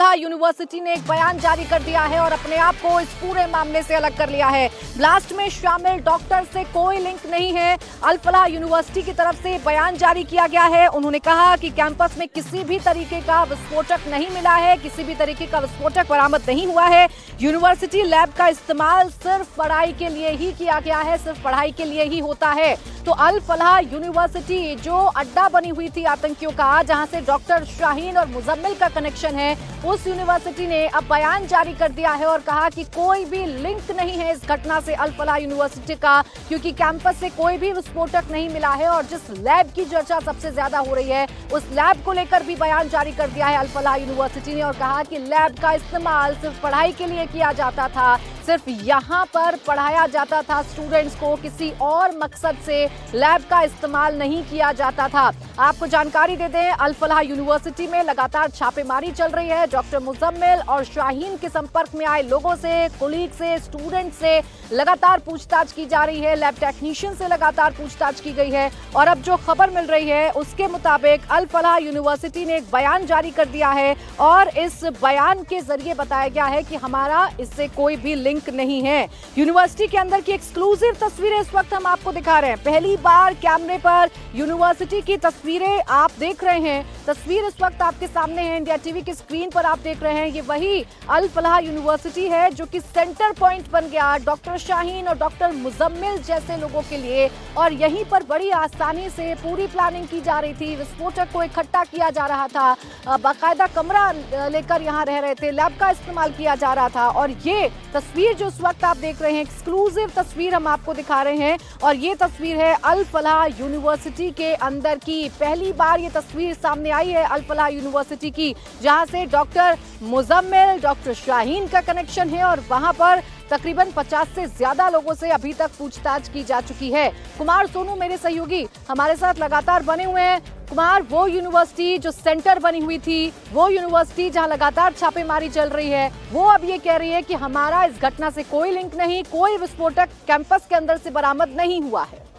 फलाह university ने एक बयान जारी कर दिया है और अपने आप को इस पूरे मामले से अलग कर लिया है। ब्लास्ट में शामिल डॉक्टर से कोई लिंक नहीं है। अल फलाह यूनिवर्सिटी की तरफ से बयान जारी किया गया है। उन्होंने कहा कि कैंपस में किसी भी तरीके का विस्फोटक नहीं मिला है, किसी भी तरीके का विस्फोटक बरामद नहीं हुआ है। यूनिवर्सिटी लैब का इस्तेमाल सिर्फ पढ़ाई के लिए ही किया गया है, सिर्फ पढ़ाई के लिए ही होता है। तो अल फलाह यूनिवर्सिटी जो अड्डा बनी हुई थी आतंकियों का, जहां से डॉक्टर शाहीन और मुजम्मिल का कनेक्शन है, उस यूनिवर्सिटी ने अब बयान जारी कर दिया है और कहा कि कोई भी लिंक नहीं है इस घटना से अल फलाह यूनिवर्सिटी का, क्योंकि कैंपस से कोई भी विस्फोटक नहीं मिला है। और जिस लैब की चर्चा सबसे ज्यादा हो रही है, उस लैब को लेकर भी बयान जारी कर दिया है अल फलाह यूनिवर्सिटी ने और कहा कि लैब का इस्तेमाल सिर्फ पढ़ाई के लिए किया जाता था, सिर्फ यहाँ पर पढ़ाया जाता था स्टूडेंट्स को, किसी और मकसद से लैब का इस्तेमाल नहीं किया जाता था। आपको जानकारी दे दें, अल फलाह यूनिवर्सिटी में लगातार छापेमारी चल रही है। डॉक्टर मुजम्मिल और शाहीन के संपर्क में आए लोगों से, कोलीग से, स्टूडेंट से लगातार पूछताछ की जा रही है। लैब टेक्नीशियन से लगातार पूछताछ की गई है और अब जो खबर मिल रही है उसके मुताबिक अल फलाह यूनिवर्सिटी ने एक बयान जारी कर दिया है और इस बयान के जरिए बताया गया है कि हमारा इससे कोई भी लिंक नहीं है। यूनिवर्सिटी के अंदर की एक्सक्लूसिव तस्वीरें इस वक्त हम आपको दिखा रहे हैं। पहली बार कैमरे पर यूनिवर्सिटी की तस्वीरें आप देख रहे हैं। तस्वीर इस वक्त आपके सामने है, इंडिया टीवी की स्क्रीन पर आप देख रहे हैं। ये वही अल फलाह यूनिवर्सिटी है जो कि सेंटर पॉइंट बन गया डॉक्टर शाहीन और डॉक्टर मुजम्मिल जैसे लोगों के लिए, और यहीं पर बड़ी आसानी से पूरी प्लानिंग की जा रही थी। विस्फोटक को इकट्ठा किया जा रहा था, बाकायदा कमरा लेकर यहाँ रह रहे थे, लैब का इस्तेमाल किया जा रहा था। और ये तस्वीर जो इस वक्त आप देख रहे हैं, एक्सक्लूसिव तस्वीर हम आपको दिखा रहे हैं और ये तस्वीर है अल फलाह यूनिवर्सिटी के अंदर की। पहली बार ये तस्वीर सामने आई है अल फलाह यूनिवर्सिटी की, जहां से डॉक्टर मुजम्मिल, डॉक्टर शाहीन का कनेक्शन है और वहां पर तकरीबन 50 से ज्यादा लोगों से अभी तक पूछताछ की जा चुकी है। कुमार सोनू मेरे सहयोगी हमारे साथ लगातार बने हुए हैं। कुमार, वो यूनिवर्सिटी जो सेंटर बनी हुई थी, वो यूनिवर्सिटी जहां लगातार छापेमारी चल रही है, वो अब ये कह रही है कि हमारा इस घटना से कोई लिंक नहीं, कोई विस्फोटक कैंपस के अंदर से बरामद नहीं हुआ है।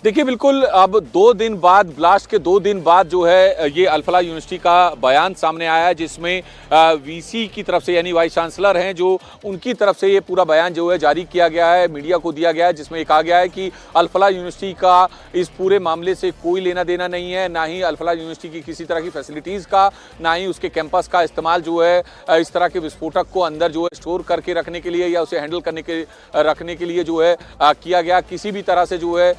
देखिए, बिल्कुल अब 2 दिन बाद, ब्लास्ट के 2 दिन बाद जो है ये अल फलाह यूनिवर्सिटी का बयान सामने आया है, जिसमें वीसी की तरफ से यानी वाइस चांसलर हैं जो, उनकी तरफ से ये पूरा बयान जो है जारी किया गया है, मीडिया को दिया गया है, जिसमें कहा गया है कि अल फलाह यूनिवर्सिटी का इस पूरे मामले से कोई लेना देना नहीं है, ना ही अल फलाह यूनिवर्सिटी की किसी तरह की फैसिलिटीज़ का, ना ही उसके कैंपस का इस्तेमाल जो है इस तरह के विस्फोटक को अंदर जो है स्टोर करके रखने के लिए या उसे हैंडल रखने के लिए जो है किया गया। किसी भी तरह से जो है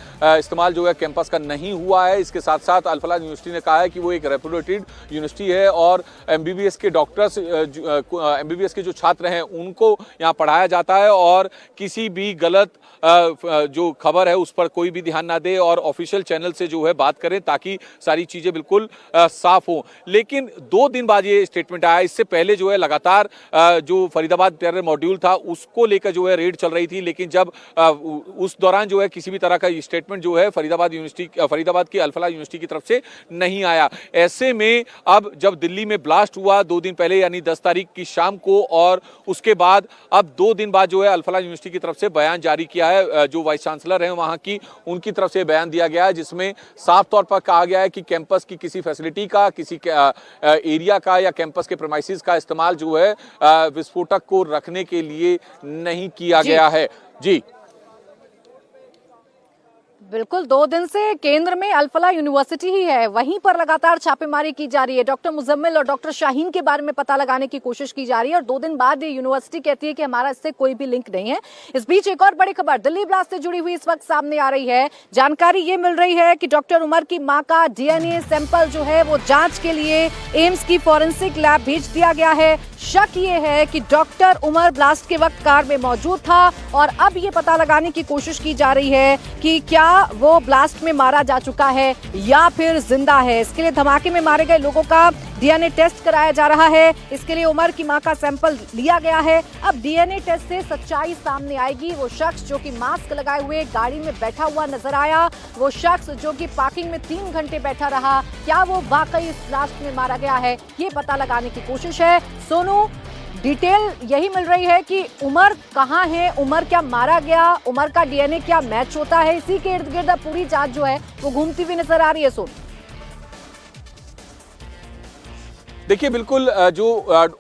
इस्तेमाल जो है कैंपस का नहीं हुआ है। इसके साथ साथ अल फलाह यूनिवर्सिटी ने कहा है कि वो एक रेपुटेड यूनिवर्सिटी है और एमबीबीएस के डॉक्टर्स, एमबीबीएस के जो छात्र हैं उनको यहाँ पढ़ाया जाता है और किसी भी गलत जो खबर है उस पर कोई भी ध्यान ना दे और ऑफिशियल चैनल से जो है बात करें ताकि सारी चीज़ें बिल्कुल साफ हो। लेकिन 2 दिन बाद ये स्टेटमेंट आया। इससे पहले जो है लगातार जो फरीदाबाद टेरर मॉड्यूल था उसको लेकर जो है रेड चल रही थी, लेकिन जब उस दौरान जो है किसी भी तरह का स्टेटमेंट जो है फरीदाबाद की अल फलाह यूनिवर्सिटी की तरफ से नहीं आया। ऐसे में अब जब दिल्ली में ब्लास्ट हुआ 2 दिन पहले यानी 10 तारीख की शाम को, और उसके बाद अब 2 दिन बाद जो है अल फलाह यूनिवर्सिटी की तरफ से बयान जारी किया है। जो वाइस चांसलर हैं वहां की, उनकी तरफ से बयान दिया गया है जिसमें साफ तौर पर कहा गया है कि कैंपस की किसी फैसिलिटी का, किसी एरिया का या कैंपस के प्रेमाइसिस का इस्तेमाल जो है विस्फोटक को रखने के लिए नहीं किया गया है। जी बिल्कुल, 2 दिन से केंद्र में अल फलाह यूनिवर्सिटी ही है, वहीं पर लगातार छापेमारी की जा रही है। डॉक्टर मुजम्मिल और डॉक्टर शाहीन के बारे में पता लगाने की कोशिश की जा रही है और 2 दिन बाद ये यूनिवर्सिटी कहती है कि हमारा इससे कोई भी लिंक नहीं है। इस बीच एक और बड़ी खबर दिल्ली ब्लास्ट से जुड़ी हुई इस वक्त सामने आ रही है। जानकारी ये मिल रही है कि डॉक्टर उमर की मां का डीएनए सैंपल जो है वो जांच के लिए एम्स की फॉरेंसिक लैब भेज दिया गया है। शक ये है कि डॉक्टर उमर ब्लास्ट के वक्त कार में मौजूद था और अब ये पता लगाने की कोशिश की जा रही है कि क्या वो ब्लास्ट में मारा जा चुका है या फिर जिंदा है। इसके लिए धमाके में मारे गए लोगों का डीएनए टेस्ट कराया जा रहा है। इसके लिए उमर की मां का सैंपल लिया गया है। अब डीएनए टेस्ट से सच्चाई सामने आएगी। वो शख्स जो कि मास्क लगाए हुए गाड़ी में बैठा हुआ नजर आया, वो शख्स जो कि पार्किंग में 3 घंटे बैठा रहा, क्या वो वाकई इस ब्लास्ट में मारा गया है, ये पता लगाने की कोशिश है। सोनू, डिटेल यही मिल रही है कि उमर कहाँ है, उमर क्या मारा गया, उमर का डीएनए क्या मैच होता है, इसी के इर्द गिर्द पूरी जांच जो है वो घूमती हुई नजर आ रही है। सोनू, देखिए बिल्कुल जो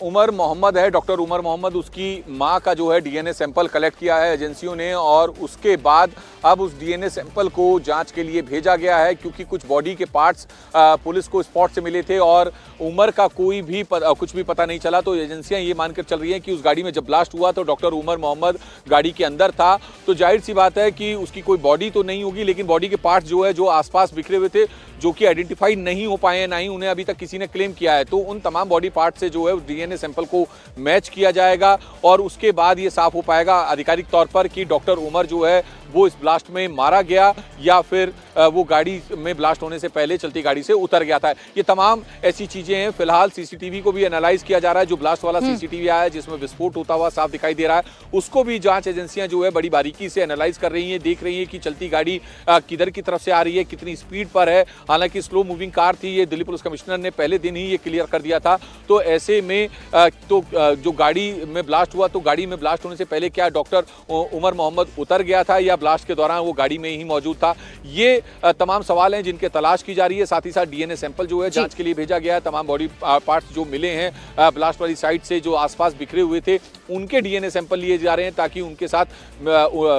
उमर मोहम्मद है, डॉक्टर उमर मोहम्मद, उसकी मां का जो है डीएनए सैंपल कलेक्ट किया है एजेंसियों ने और उसके बाद अब उस डीएनए सैंपल को जांच के लिए भेजा गया है क्योंकि कुछ बॉडी के पार्ट्स पुलिस को स्पॉट से मिले थे और उमर का कोई भी कुछ भी पता नहीं चला। तो एजेंसियां ये मानकर चल रही हैं कि उस गाड़ी में जब ब्लास्ट हुआ तो डॉक्टर उमर मोहम्मद गाड़ी के अंदर था, तो जाहिर सी बात है कि उसकी कोई बॉडी तो नहीं होगी, लेकिन बॉडी के पार्ट्स जो है जो आसपास बिखरे हुए थे, जो कि आइडेंटिफाई नहीं हो पाए हैं, ना ही उन्हें अभी तक किसी ने क्लेम किया है। तो उन तमाम बॉडी पार्ट से जो है डीएनए सैंपल को मैच किया जाएगा और उसके बाद ये साफ हो पाएगा आधिकारिक तौर पर कि डॉक्टर उमर जो है वो इस ब्लास्ट में मारा गया या फिर वो गाड़ी में ब्लास्ट होने से पहले चलती गाड़ी से उतर गया था। ये तमाम ऐसी चीजें हैं। फिलहाल सीसीटीवी को भी एनालाइज किया जा रहा है। जो ब्लास्ट वाला सीसीटीवी आया है जिसमें विस्फोट होता हुआ साफ दिखाई दे रहा है, उसको भी जांच एजेंसियां जो है बड़ी बारीकी से एनालाइज कर रही हैं, देख रही हैं कि चलती गाड़ी किधर की तरफ से आ रही है, कितनी स्पीड पर है। हालांकि स्लो मूविंग कार थी, ये दिल्ली पुलिस कमिश्नर ने पहले दिन ही ये क्लियर कर दिया था। तो ऐसे में जो गाड़ी में ब्लास्ट हुआ, तो गाड़ी में ब्लास्ट होने से पहले क्या डॉक्टर उमर मोहम्मद उतर गया था या ब्लास्ट के दौरान वो गाड़ी में ही मौजूद था, ये तमाम सवाल हैं जिनके तलाश की जा रही है। साथ ही साथ डीएनए सैंपल जो है जांच के लिए भेजा गया है। तमाम बॉडी पार्ट्स जो मिले हैं ब्लास्ट वाली साइड से जो आसपास बिखरे हुए थे, उनके डीएनए सैंपल लिए जा रहे हैं ताकि उनके साथ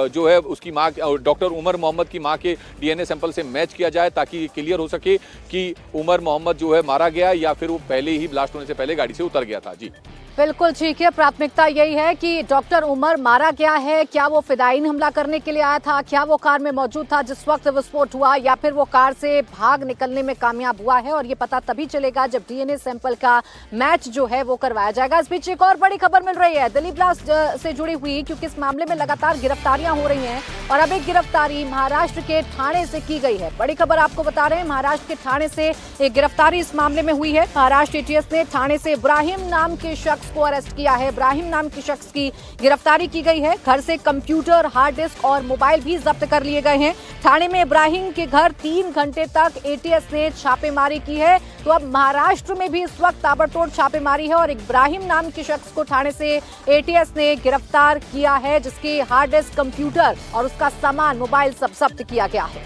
जो है उसकी मां, डॉक्टर उमर मोहम्मद की मां के डीएनए सैंपल से मैच किया जाए ताकि ये क्लियर हो सके कि उमर मोहम्मद जो है मारा गया या फिर वो पहले ही ब्लास्ट होने से पहले गाड़ी से उतर गया था। जी बिल्कुल ठीक है। प्राथमिकता यही है कि डॉक्टर उमर मारा गया है, क्या वो फिदायीन हमला करने के लिए आया था, क्या वो कार में मौजूद था जिस वक्त विस्फोट हुआ, या फिर वो कार से भाग निकलने में कामयाब हुआ है, और ये पता तभी चलेगा जब डीएनए सैंपल का मैच जो है वो करवाया जाएगा। इस बीच एक और बड़ी खबर मिल रही है दिल्ली ब्लास्ट से जुड़ी हुई, क्योंकि इस मामले में लगातार गिरफ्तारियां हो रही हैं और अब एक गिरफ्तारी महाराष्ट्र के ठाणे से की गई है। बड़ी खबर आपको बता रहे हैं, महाराष्ट्र के ठाणे से एक गिरफ्तारी इस मामले में हुई है। महाराष्ट्र एटीएस ने ठाणे से इब्राहिम नाम के शख्स को अरेस्ट किया है। इब्राहिम नाम के शख्स की गिरफ्तारी की गई है। घर से कंप्यूटर, हार्ड डिस्क और मोबाइल भी जब्त कर लिए गए हैं। ठाणे में इब्राहिम के घर 3 घंटे तक एटीएस ने छापेमारी की है। तो अब महाराष्ट्र में भी इस वक्त ताबड़तोड़ छापेमारी है और इब्राहिम नाम के शख्स को ठाणे से एटीएस ने गिरफ्तार किया है, जिसके हार्ड डिस्क, कंप्यूटर और उसका सामान, मोबाइल सब जब्त किया गया है।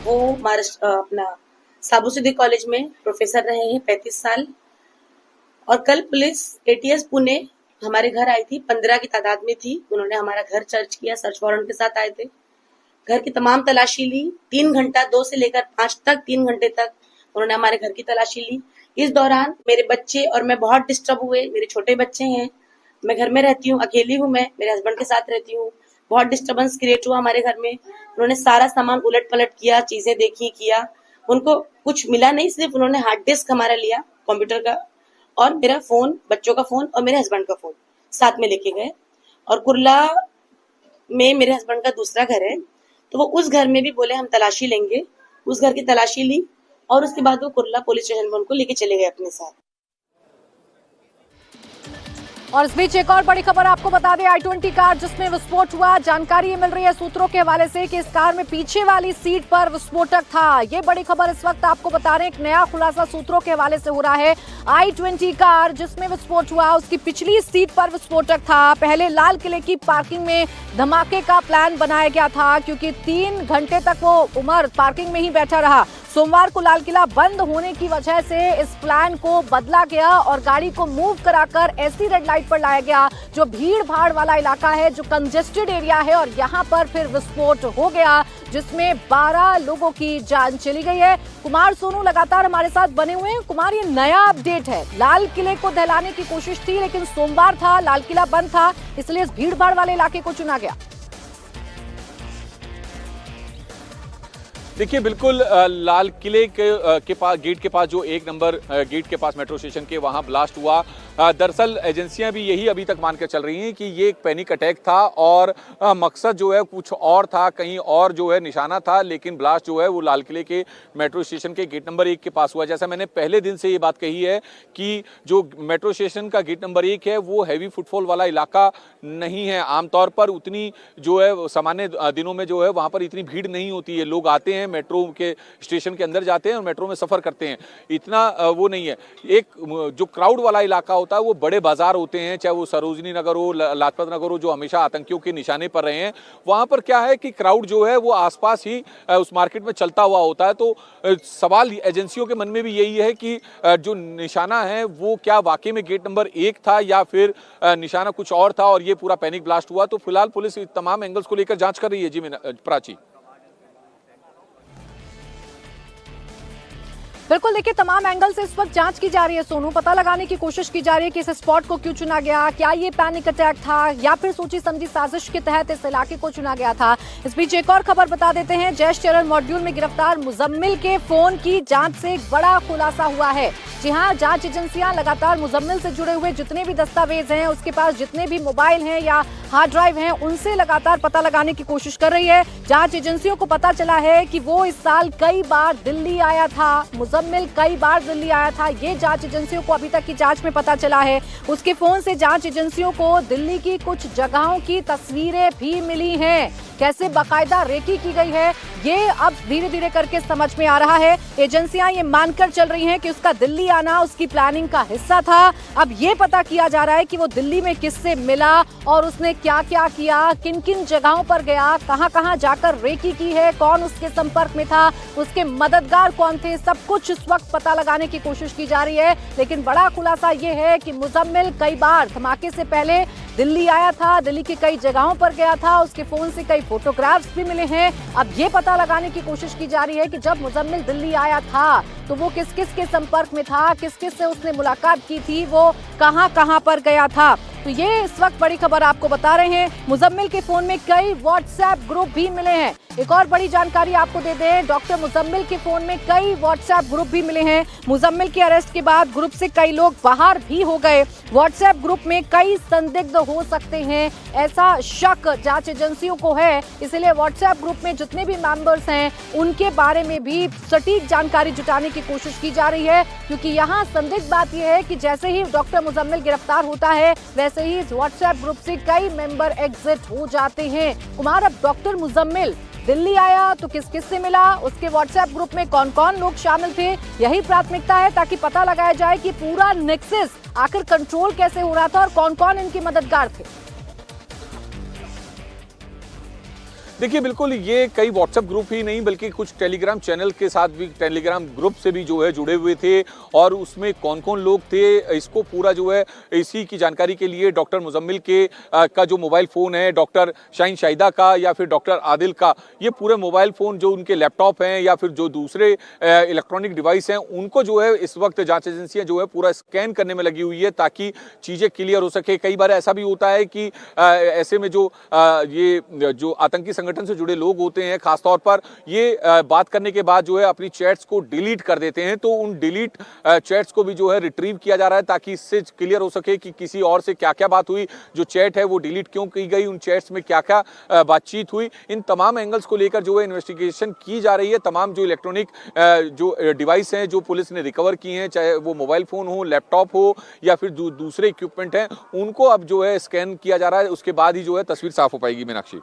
वो अपना साबुसिद्धि कॉलेज में प्रोफेसर रहे हैं 35 साल। और कल पुलिस एटीएस पुणे हमारे घर आई थी, 15 की तादाद में थी। उन्होंने हमारा घर सर्च किया, सर्च वारंट के साथ आए थे। घर की तमाम तलाशी ली, 3 घंटा, 2 से लेकर 5 तक, 3 घंटे तक उन्होंने हमारे घर की तलाशी ली। इस दौरान मेरे बच्चे और मैं बहुत डिस्टर्ब हुए। मेरे छोटे बच्चे हैं, मैं घर में रहती हूँ, अकेली हूँ, मैं मेरे हस्बैंड के साथ रहती हूँ। बहुत डिस्टर्बेंस क्रिएट हुआ हमारे घर में। उन्होंने सारा सामान उलट पलट किया, चीजें देखी, किया। उनको कुछ मिला नहीं, सिर्फ उन्होंने हार्ड डिस्क हमारा लिया कंप्यूटर का और मेरा फोन, बच्चों का फोन और मेरे हस्बैंड का फोन साथ में लेके गए। और कुर्ला में मेरे हस्बैंड का दूसरा घर है, तो वो उस घर में भी बोले हम तलाशी लेंगे। उस घर की तलाशी ली और उसके बाद वो कुर्ला पुलिस स्टेशन में उनको लेके चले गए अपने साथ। और इस बीच एक और बड़ी खबर आपको बता दें, i20 कार जिसमें विस्फोट हुआ, जानकारी ये मिल रही है सूत्रों के हवाले से कि इस कार में पीछे वाली सीट पर विस्फोटक था। ये बड़ी खबर इस वक्त आपको बता रहे हैं, एक नया खुलासा सूत्रों के हवाले से हो रहा है। i20 कार जिसमें विस्फोट हुआ, उसकी पिछली सीट पर विस्फोटक था। पहले लाल किले की पार्किंग में धमाके का प्लान बनाया गया था, क्योंकि 3 घंटे तक वो उमर पार्किंग में ही बैठा रहा। सोमवार को लाल किला बंद होने की वजह से इस प्लान को बदला गया और गाड़ी को मूव कराकर ऐसी रेड लाइट पर लाया गया जो भीड़ भाड़ वाला इलाका है, जो कंजेस्टेड एरिया है, और यहां पर फिर विस्फोट हो गया जिसमें 12 लोगों की जान चली गई है। कुमार सोनू लगातार हमारे साथ बने हुए हैं। कुमार, ये नया अपडेट है, लाल किले को दहलाने की कोशिश थी लेकिन सोमवार था, लाल किला बंद था, इसलिए इस भीड़ भाड़ वाले इलाके को चुना गया। देखिए बिल्कुल लाल किले के पास, गेट के पास, जो 1 नंबर गेट के पास मेट्रो स्टेशन के वहां ब्लास्ट हुआ। दरअसल एजेंसियां भी यही अभी तक मानकर चल रही हैं कि ये एक पैनिक अटैक था और मकसद जो है कुछ और था, कहीं और जो है निशाना था, लेकिन ब्लास्ट जो है वो लाल किले के मेट्रो स्टेशन के गेट नंबर 1 के पास हुआ। जैसा मैंने पहले दिन से ये बात कही है कि जो मेट्रो स्टेशन का गेट नंबर 1 है वो हैवी फुटफॉल वाला इलाका नहीं है। आमतौर पर उतनी जो है सामान्य दिनों में जो है वहाँ पर इतनी भीड़ नहीं होती है, लोग आते हैं हैं, मेट्रो के स्टेशन के अंदर जाते हैं और मेट्रो में सफ़र करते हैं, इतना वो नहीं है। एक जो क्राउड वाला इलाका होता है वो बड़े बाजार होते हैं, चाहे वो सरोजनी नगर हो, लाजपत नगर हो, जो हमेशा आतंकियों के निशाने पर रहे हैं, वहाँ पर क्या है कि क्राउड जो है वो आसपास ही उस मार्केट में चलता हुआ होता है। तो सवाल एजेंसियों के मन में भी यही है कि जो निशाना है वो क्या वाकई में गेट नंबर 1 था या फिर निशाना कुछ और था और ये पूरा पैनिक ब्लास्ट हुआ। तो फिलहाल पुलिस तमाम एंगल्स को लेकर जांच कर रही है। जी प्राची। बिल्कुल, देखिए तमाम एंगल से इस वक्त जांच की जा रही है सोनू, पता लगाने की कोशिश की जा रही है कि इस स्पॉट को क्यों चुना गया, क्या ये पैनिक अटैक था या फिर सोची समझी साजिश के तहत इस इलाके को चुना गया था। इस बीच एक और खबर बता देते हैं, जैश टेरर मॉड्यूल में गिरफ्तार मुजम्मिल के फोन की जांच से एक बड़ा खुलासा हुआ है। जी हां, जांच एजेंसियां लगातार मुजम्मिल से जुड़े हुए जितने भी दस्तावेज हैं, उसके पास जितने भी मोबाइल हैं या हार्ड ड्राइव हैं, उनसे लगातार पता लगाने की कोशिश कर रही है। जांच एजेंसियों को पता चला है कि वो इस साल कई बार दिल्ली आया था, मुजम्मिल कई बार दिल्ली आया था, ये जांच एजेंसियों को अभी तक की जांच में पता चला है। उसके फोन से जांच एजेंसियों को दिल्ली की कुछ जगहों की तस्वीरें भी मिली हैं, कैसे बाकायदा रेकी की गई है ये अब धीरे धीरे करके समझ में आ रहा है। एजेंसियां ये मानकर चल रही हैं कि उसका दिल्ली आना उसकी प्लानिंग का हिस्सा था। अब ये पता किया जा रहा है कि वो दिल्ली में किससे मिला और उसने क्या क्या किया, किन किन जगहों पर गया, कहां कहां जाकर रेकी की है, कौन उसके संपर्क में था, उसके मददगार कौन थे, सब कुछ इस वक्त पता लगाने की कोशिश की जा रही है। लेकिन बड़ा खुलासा ये है कि मुजम्मिल कई बार धमाके से पहले दिल्ली आया था, दिल्ली की कई जगहों पर गया था, उसके फोन से कई फोटोग्राफ्स भी मिले हैं। अब ये पता लगाने की कोशिश की जा रही है कि जब मुजम्मिल दिल्ली आया था तो वो किस किस के संपर्क में था, किस किस से उसने मुलाकात की थी, वो कहां कहां पर गया था। तो ये इस वक्त बड़ी खबर आपको बता रहे हैं। मुजम्मिल के फोन में कई व्हाट्सएप ग्रुप भी मिले हैं। एक और बड़ी जानकारी आपको दे दें, डॉक्टर मुजम्मिल के फोन में कई व्हाट्सएप ग्रुप भी मिले हैं। मुजम्मिल के अरेस्ट के बाद ग्रुप से कई लोग बाहर भी हो गए। व्हाट्सएप ग्रुप में कई संदिग्ध हो सकते हैं, ऐसा शक जांच एजेंसियों को है। इसलिए व्हाट्सएप ग्रुप में जितने भी मेंबर्स हैं उनके बारे में भी सटीक जानकारी जुटाने की कोशिश की जा रही है, क्योंकि यहाँ संदिग्ध बात यह है कि जैसे ही डॉक्टर मुजम्मिल गिरफ्तार होता है वैसे ही इस व्हाट्सएप ग्रुप से कई मेंबर एग्जिट हो जाते हैं। कुमार, अब डॉक्टर मुजम्मिल दिल्ली आया तो किस किस से मिला, उसके व्हाट्सएप ग्रुप में कौन कौन लोग शामिल थे, यही प्राथमिकता है ताकि पता लगाया जाए कि पूरा नेक्सस आखिर कंट्रोल कैसे हो रहा था और कौन कौन इनके मददगार थे। देखिए बिल्कुल, ये कई व्हाट्सएप ग्रुप ही नहीं बल्कि कुछ टेलीग्राम चैनल के साथ भी, टेलीग्राम ग्रुप से भी जो है जुड़े हुए थे और उसमें कौन कौन लोग थे इसको पूरा जो है इसी की जानकारी के लिए डॉक्टर मुजम्मिल के का जो मोबाइल फ़ोन है, डॉक्टर शाहीन शाहिदा का या फिर डॉक्टर आदिल का, ये पूरे मोबाइल फ़ोन जो उनके लैपटॉप हैं या फिर जो दूसरे इलेक्ट्रॉनिक डिवाइस हैं, उनको जो है इस वक्त जाँच एजेंसियाँ जो है पूरा स्कैन करने में लगी हुई है ताकि चीज़ें क्लियर हो सके। कई बार ऐसा भी होता है कि ऐसे में जो ये जो आतंकी संगठन से जुड़े लोग होते हैं, खासतौर पर ये बात करने के बाद जो है अपनी चैट्स को डिलीट कर देते हैं, तो उन डिलीट चैट्स को भी जो है रिट्रीव किया जा रहा है ताकि इससे क्लियर हो सके कि किसी और से क्या क्या बात हुई, जो चैट है वो डिलीट क्यों की गई, उन चैट्स में क्या क्या बातचीत हुई। इन तमाम एंगल्स को लेकर जो है इन्वेस्टिगेशन की जा रही है। तमाम जो इलेक्ट्रॉनिक जो डिवाइस हैं जो पुलिस ने रिकवर की हैं, चाहे वो मोबाइल फ़ोन हो, लैपटॉप हो या फिर दूसरे इक्विपमेंट हैं, उनको अब जो है स्कैन किया जा रहा है। उसके बाद ही जो है तस्वीर साफ हो पाएगी। मीनाक्षी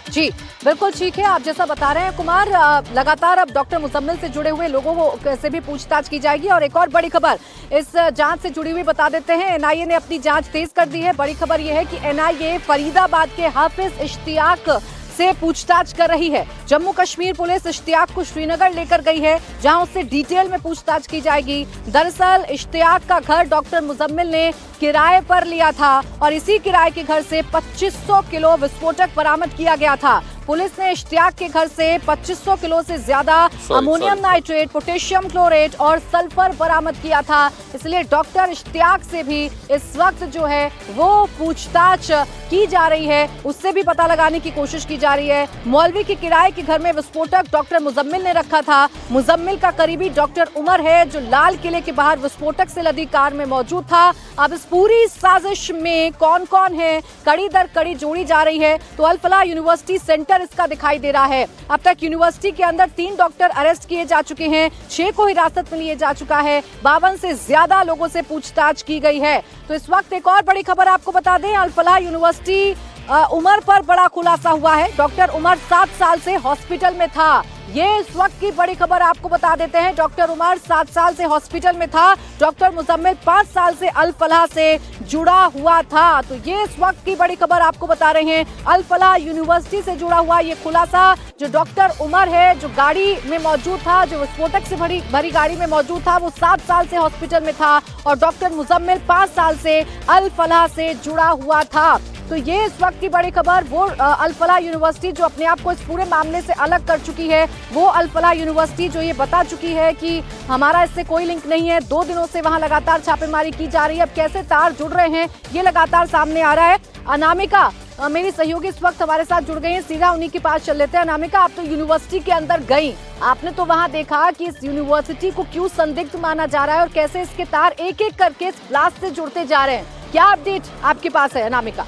जी बिल्कुल ठीक है, आप जैसा बता रहे हैं कुमार, लगातार अब डॉक्टर मुजम्मिल से जुड़े हुए लोगों को से भी पूछताछ की जाएगी। और एक और बड़ी खबर इस जांच से जुड़ी हुई बता देते हैं, एनआईए ने अपनी जांच तेज कर दी है। बड़ी खबर यह है कि एनआईए फरीदाबाद के हाफिज इश्तियाक से पूछताछ कर रही है। जम्मू कश्मीर पुलिस इश्तियाक को श्रीनगर लेकर गई है, जहां उससे डिटेल में पूछताछ की जाएगी। दरअसल इश्तियाक का घर डॉक्टर मुजम्मिल ने किराए पर लिया था और इसी किराए के घर से 2500 किलो विस्फोटक बरामद किया गया था। पुलिस ने इश्तियाक के घर से 2500 किलो से ज्यादा अमोनियम नाइट्रेट, पोटेशियम क्लोरेट और सल्फर बरामद किया था। इसलिए डॉक्टर इश्तियाक से भी इस वक्त जो है वो पूछताछ की जा रही है, उससे भी पता लगाने की कोशिश की जा रही है। मौलवी के किराए के घर में विस्फोटक डॉक्टर मुजम्मिल ने रखा था। मुजम्मिल का करीबी डॉक्टर उमर है जो लाल किले के बाहर विस्फोटक से लदी कार में मौजूद था। अब इस पूरी साजिश में कौन कौन है, कड़ी दर कड़ी जोड़ी जा रही है। तो अल फलाह यूनिवर्सिटी सेंटर इसका दिखाई दे रहा है। अब तक यूनिवर्सिटी के अंदर 3 डॉक्टर अरेस्ट किए जा चुके हैं, 6 को हिरासत में लिया जा चुका है, 52 से ज्यादा लोगों से पूछताछ की गई है। तो इस वक्त एक और बड़ी खबर आपको बता दें, अल फलाह यूनिवर्सिटी उमर पर बड़ा खुलासा हुआ है। डॉक्टर उमर 7 साल से हॉस्पिटल में था। ये इस वक्त की बड़ी खबर आपको बता देते हैं। डॉक्टर उमर 7 साल से हॉस्पिटल में था। डॉक्टर मुजम्मिल 5 साल से अल फलाह से जुड़ा हुआ था। तो ये इस वक्त की बड़ी खबर आपको बता रहे हैं। अल फलाह यूनिवर्सिटी से जुड़ा हुआ ये खुलासा, जो डॉक्टर उमर है, जो गाड़ी में मौजूद था, जो विस्फोटक से भरी गाड़ी में मौजूद था, वो 7 साल से हॉस्पिटल में था और डॉक्टर मुजम्मिल 5 साल से अल फलाह से जुड़ा हुआ था। तो ये इस वक्त की बड़ी खबर। वो अल फलाह यूनिवर्सिटी जो अपने आप को इस पूरे मामले से अलग कर चुकी है, वो अल फलाह यूनिवर्सिटी जो ये बता चुकी है कि हमारा इससे कोई लिंक नहीं है। 2 दिनों से वहां लगातार छापेमारी की जा रही है। अब कैसे तार जुड़ रहे हैं ये लगातार सामने आ रहा है। अनामिका मेरी सहयोगी इस वक्त हमारे साथ जुड़ गई हैं, सीधा उन्हीं के पास चल लेते हैं। अनामिका, आप तो यूनिवर्सिटी के अंदर गई, आपने तो वहां देखा कि इस यूनिवर्सिटी को क्यों संदिग्ध माना जा रहा है और कैसे इसके तार एक एक करके इस ब्लास्ट से जुड़ते जा रहे हैं। क्या अपडेट आपके पास है अनामिका?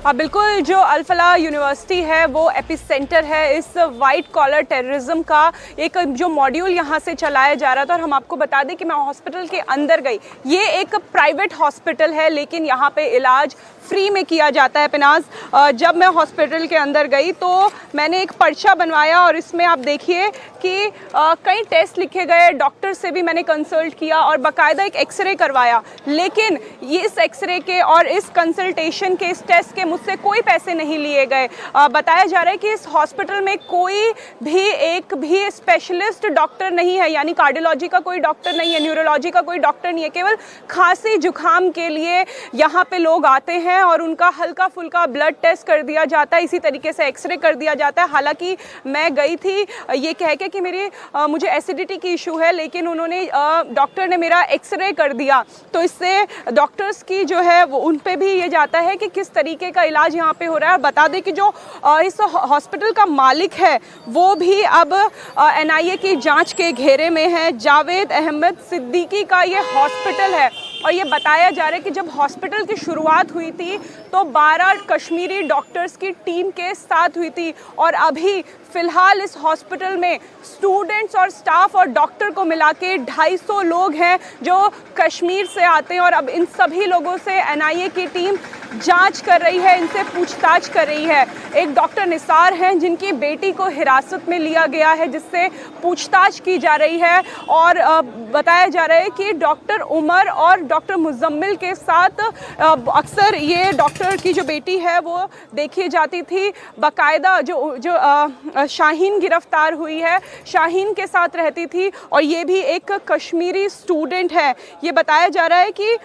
बिल्कुल, जो अल फलाह यूनिवर्सिटी है वो एपिसेंटर है इस वाइट कॉलर टेररिज्म का। एक जो मॉड्यूल यहाँ से चलाया जा रहा था, और हम आपको बता दें कि मैं हॉस्पिटल के अंदर गई। ये एक प्राइवेट हॉस्पिटल है, लेकिन यहाँ पे इलाज फ्री में किया जाता है। पिनाज, जब मैं हॉस्पिटल के अंदर गई तो मैंने एक पर्चा बनवाया और इसमें आप देखिए कि कई टेस्ट लिखे गए। डॉक्टर से भी मैंने कंसल्ट किया और बाकायदा एक एक्सरे करवाया, लेकिन ये इस एक्सरे के और इस कंसल्टेशन के, इस टेस्ट के मुझसे कोई पैसे नहीं लिए गए। बताया जा रहा है कि इस हॉस्पिटल में कोई भी एक भी स्पेशलिस्ट डॉक्टर नहीं है, यानी कार्डियोलॉजी का कोई डॉक्टर नहीं है, न्यूरोलॉजी का कोई डॉक्टर नहीं है। केवल खांसी जुकाम के लिए यहाँ पे लोग आते हैं और उनका हल्का फुल्का ब्लड टेस्ट कर दिया जाता है, इसी तरीके से एक्सरे कर दिया जाता है। हालांकि मैं गई थी ये कह के कि मुझे एसिडिटी की इशू है, लेकिन उन्होंने डॉक्टर ने मेरा एक्सरे कर दिया। तो इससे डॉक्टर्स की जो है वो उन पे भी ये जाता है कि किस तरीके का इलाज यहाँ पे हो रहा है। बता दें कि जो इस हॉस्पिटल का मालिक है वो भी अब NIA की जांच के घेरे में है। जावेद अहमद सिद्दीकी का ये हॉस्पिटल है और ये बताया जा रहा है कि जब हॉस्पिटल की शुरुआत हुई थी तो 12 कश्मीरी डॉक्टर्स की टीम के साथ हुई थी, और अभी फिलहाल इस हॉस्पिटल में स्टूडेंट्स और स्टाफ और डॉक्टर को मिला के 250 लोग हैं जो कश्मीर से आते हैं। और अब इन सभी लोगों से NIA की टीम जांच कर रही है, इनसे पूछताछ कर रही है। एक डॉक्टर निसार हैं जिनकी बेटी को हिरासत में लिया गया है, जिससे पूछताछ की जा रही है। और बताया जा रहा है कि डॉक्टर उमर और डॉक्टर मुजम्मिल के साथ अक्सर ये डॉक्टर की जो बेटी है वो देखी जाती थी। बाकायदा जो शाहीन गिरफ्तार हुई है, शाहीन के साथ रहती थी, और ये भी एक कश्मीरी स्टूडेंट है। ये बताया जा रहा है कि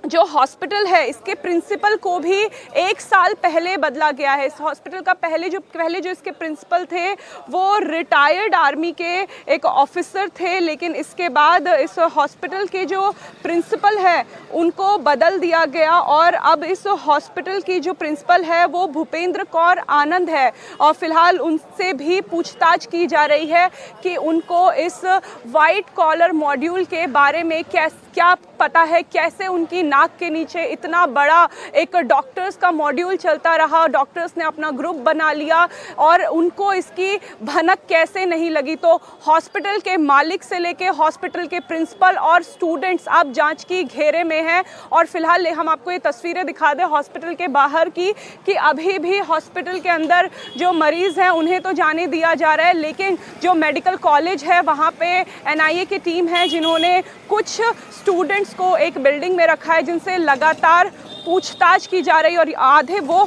जो हॉस्पिटल है इसके प्रिंसिपल को भी 1 साल पहले बदला गया है। इस हॉस्पिटल का पहले जो इसके प्रिंसिपल थे वो रिटायर्ड आर्मी के एक ऑफिसर थे, लेकिन इसके बाद इस हॉस्पिटल के जो प्रिंसिपल है उनको बदल दिया गया और अब इस हॉस्पिटल की जो प्रिंसिपल है वो भूपेंद्र कौर आनंद है। और फिलहाल उनसे भी पूछताछ की जा रही है कि उनको इस वाइट कॉलर मॉड्यूल के बारे में क्या पता है, कैसे उनकी नाक के नीचे इतना बड़ा एक डॉक्टर्स का मॉड्यूल चलता रहा, डॉक्टर्स ने अपना ग्रुप बना लिया और उनको इसकी भनक कैसे नहीं लगी। तो हॉस्पिटल के मालिक से लेके हॉस्पिटल के प्रिंसिपल और स्टूडेंट्स अब जांच की घेरे में हैं। और फिलहाल हम आपको ये तस्वीरें दिखा दें हॉस्पिटल के बाहर की कि अभी भी हॉस्पिटल के अंदर जो मरीज़ हैं उन्हें तो जाने दिया जा रहा है, लेकिन जो मेडिकल कॉलेज है वहाँ पे NIA की टीम है जिन्होंने कुछ स्टूडेंट्स को एक बिल्डिंग में रखा है जिनसे लगातार पूछताछ की जा रही है। और आधे वो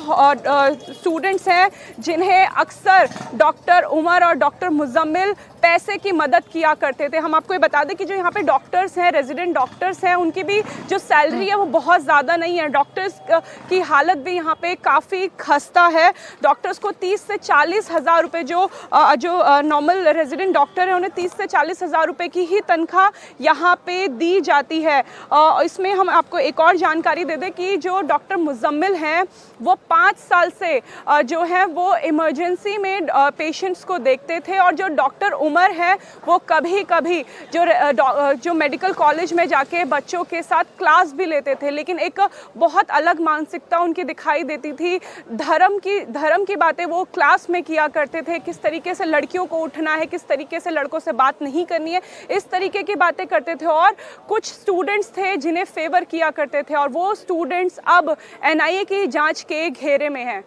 स्टूडेंट्स हैं जिन्हें अक्सर डॉक्टर उमर और डॉक्टर मुजम्मिल पैसे की मदद किया करते थे। हम आपको ये बता दें कि जो यहाँ पे डॉक्टर्स हैं, रेजिडेंट डॉक्टर्स हैं, उनकी भी जो सैलरी है वो बहुत ज़्यादा नहीं है। डॉक्टर्स की हालत भी यहाँ पे काफ़ी खस्ता है। डॉक्टर्स को 30 से 40 हज़ार रुपये जो नॉर्मल रेजिडेंट डॉक्टर हैं उन्हें 30 से 40 हज़ार रुपये की ही तनख्वाह यहाँ पे दी जाती है। इसमें हम आपको एक और जानकारी दे दें कि जो जो डॉक्टर मुजम्मिल हैं वो 5 साल से जो है वो इमरजेंसी में पेशेंट्स को देखते थे, और जो डॉक्टर उमर है वो कभी कभी जो मेडिकल कॉलेज में जाके बच्चों के साथ क्लास भी लेते थे। लेकिन एक बहुत अलग मानसिकता उनकी दिखाई देती थी। धर्म की बातें वो क्लास में किया करते थे, किस तरीके से लड़कियों को उठना है, किस तरीके से लड़कों से बात नहीं करनी है, इस तरीके की बातें करते थे। और कुछ स्टूडेंट्स थे जिन्हें फेवर किया करते थे, और वो स्टूडेंट्स अब एनआईए की जांच के घेरे में हैं।